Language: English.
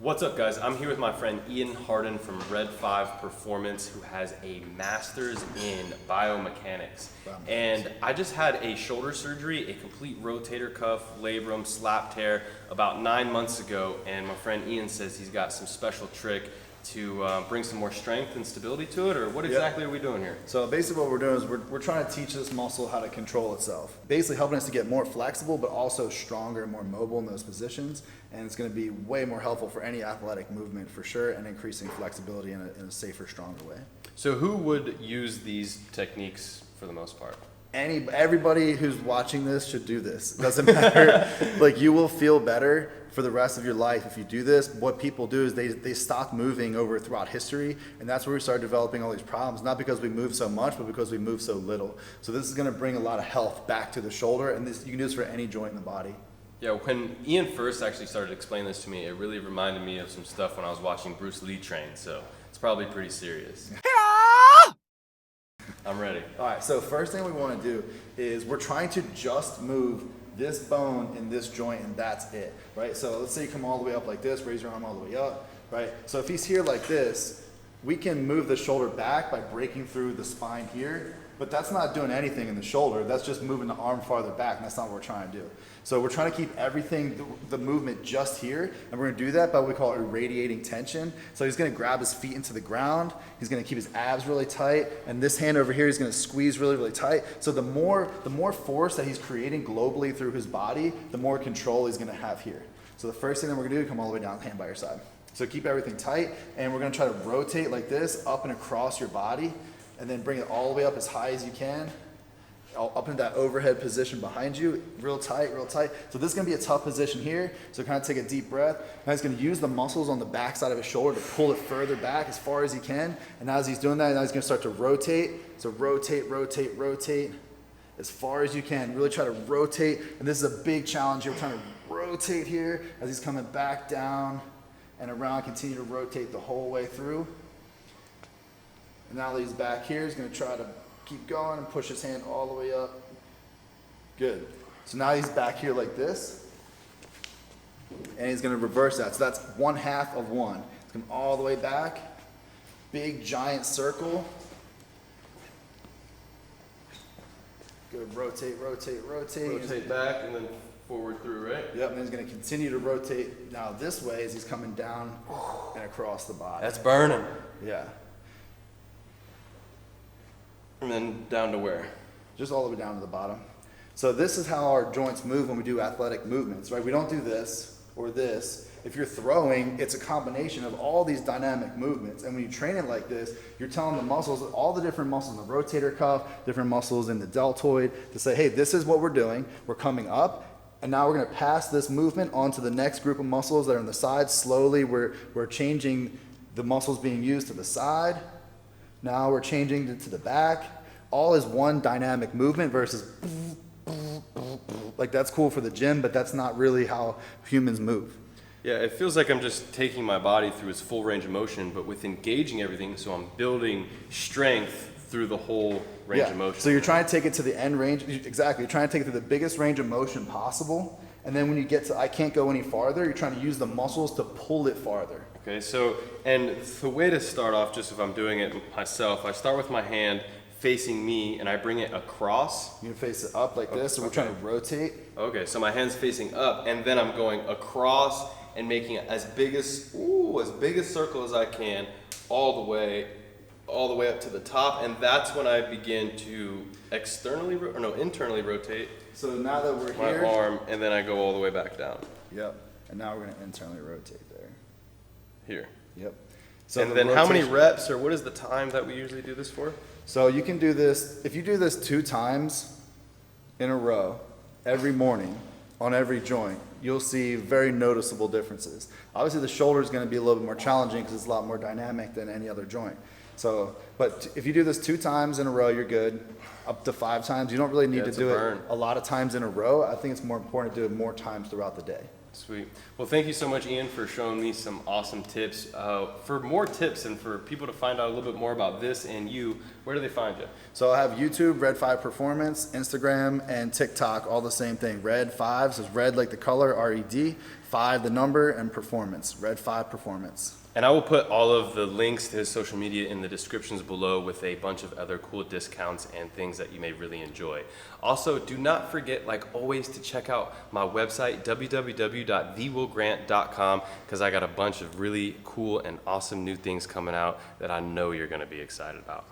What's up, guys? I'm here with my friend Ian Hardin from Red 5 Performance, who has a master's in biomechanics. And I just had a shoulder surgery, a complete rotator cuff, labrum, slap tear about 9 months ago. And my friend Ian says he's got some special trick to bring some more strength and stability to it, or what exactly are we doing here? So basically what we're doing is we're trying to teach this muscle how to control itself. Basically helping us to get more flexible, but also stronger and more mobile in those positions. And it's going to be way more helpful for any athletic movement for sure, and increasing flexibility in a safer, stronger way. So who would use these techniques for the most part? Everybody who's watching this should do this. It doesn't matter. Like, you will feel better for the rest of your life if you do this. What people do is they stop moving throughout history, and that's where we started developing all these problems, not because we move so much, but because we move so little. So this is going to bring a lot of health back to the shoulder, and you can do this for any joint in the body. Yeah, when Ian first actually started explaining this to me, it really reminded me of some stuff when I was watching Bruce Lee train, so it's probably pretty serious. I'm ready. All right, so first thing we want to do is we're trying to just move this bone in this joint, and that's it, right? So let's say you come all the way up like this, raise your arm all the way up, right? So if he's here like this, we can move the shoulder back by breaking through the spine here, but that's not doing anything in the shoulder. That's just moving the arm farther back, and that's not what we're trying to do. So we're trying to keep everything, the movement just here, and we're gonna do that by what we call irradiating tension. So he's gonna grab his feet into the ground, he's gonna keep his abs really tight, and this hand over here, he's gonna squeeze really, really tight. So the more force that he's creating globally through his body, the more control he's gonna have here. So the first thing that we're gonna do, come all the way down, hand by your side. So keep everything tight, and we're gonna try to rotate like this, up and across your body, and then bring it all the way up as high as you can, up into that overhead position behind you, real tight, real tight. So this is gonna be a tough position here, so kind of take a deep breath. Now he's gonna use the muscles on the back side of his shoulder to pull it further back as far as he can, and as he's doing that, now he's gonna start to rotate. So rotate, rotate, rotate, as far as you can. Really try to rotate, and this is a big challenge here. We're trying to rotate here as he's coming back down and around, continue to rotate the whole way through. And now that he's back here, he's gonna try to keep going and push his hand all the way up. Good. So now he's back here like this, and he's gonna reverse that. So that's 1/2 of one. He's coming all the way back, big giant circle. Good, rotate, rotate, rotate. Rotate back and then forward through, right? Yep, and then he's gonna continue to rotate now this way as he's coming down and across the body. That's burning. Yeah. And then down to where? Just all the way down to the bottom. So this is how our joints move when we do athletic movements, right? We don't do this or this. If you're throwing, it's a combination of all these dynamic movements. And when you train it like this, you're telling the muscles, all the different muscles in the rotator cuff, different muscles in the deltoid, to say, hey, this is what we're doing. We're coming up, and now we're gonna pass this movement onto the next group of muscles that are on the side. Slowly, we're changing the muscles being used to the side. Now we're changing it to the back. All is one dynamic movement versus like, that's cool for the gym, but that's not really how humans move. Yeah, it feels like I'm just taking my body through its full range of motion, but with engaging everything, so I'm building strength through the whole range of motion. So you're trying to take it to the end range. Exactly. You're trying to take it to the biggest range of motion possible. And then when you get to, I can't go any farther, you're trying to use the muscles to pull it farther. Okay, so, and the way to start off, just if I'm doing it myself, I start with my hand facing me and I bring it across. You can face it up like this, so we're trying to rotate. Okay, so my hand's facing up, and then I'm going across and making it as big a circle as I can, all the way up to the top, and that's when I begin to internally rotate. So now that we're my here, arm, and then I go all the way back down. Yep. And now we're going to internally rotate there. Here. Yep. So and then how many reps, or what is the time that we usually do this for? So you can do this, if you do this 2 times in a row, every morning, on every joint, you'll see very noticeable differences. Obviously the shoulder is going to be a little bit more challenging because it's a lot more dynamic than any other joint. So, but if you do this 2 times in a row, you're good. Up to 5 times, you don't really need to do it a lot of times in a row. I think it's more important to do it more times throughout the day. Sweet. Well, thank you so much, Ian, for showing me some awesome tips. For more tips and for people to find out a little bit more about this and you, where do they find you? So I have YouTube, Red 5 Performance, Instagram, and TikTok, all the same thing. Red 5, so it's red like the color, R-E-D, 5, the number, and performance, Red 5 Performance. And I will put all of the links to his social media in the descriptions below with a bunch of other cool discounts and things that you may really enjoy. Also, do not forget, like always, to check out my website, www.thewillgrant.com, because I got a bunch of really cool and awesome new things coming out that I know you're going to be excited about.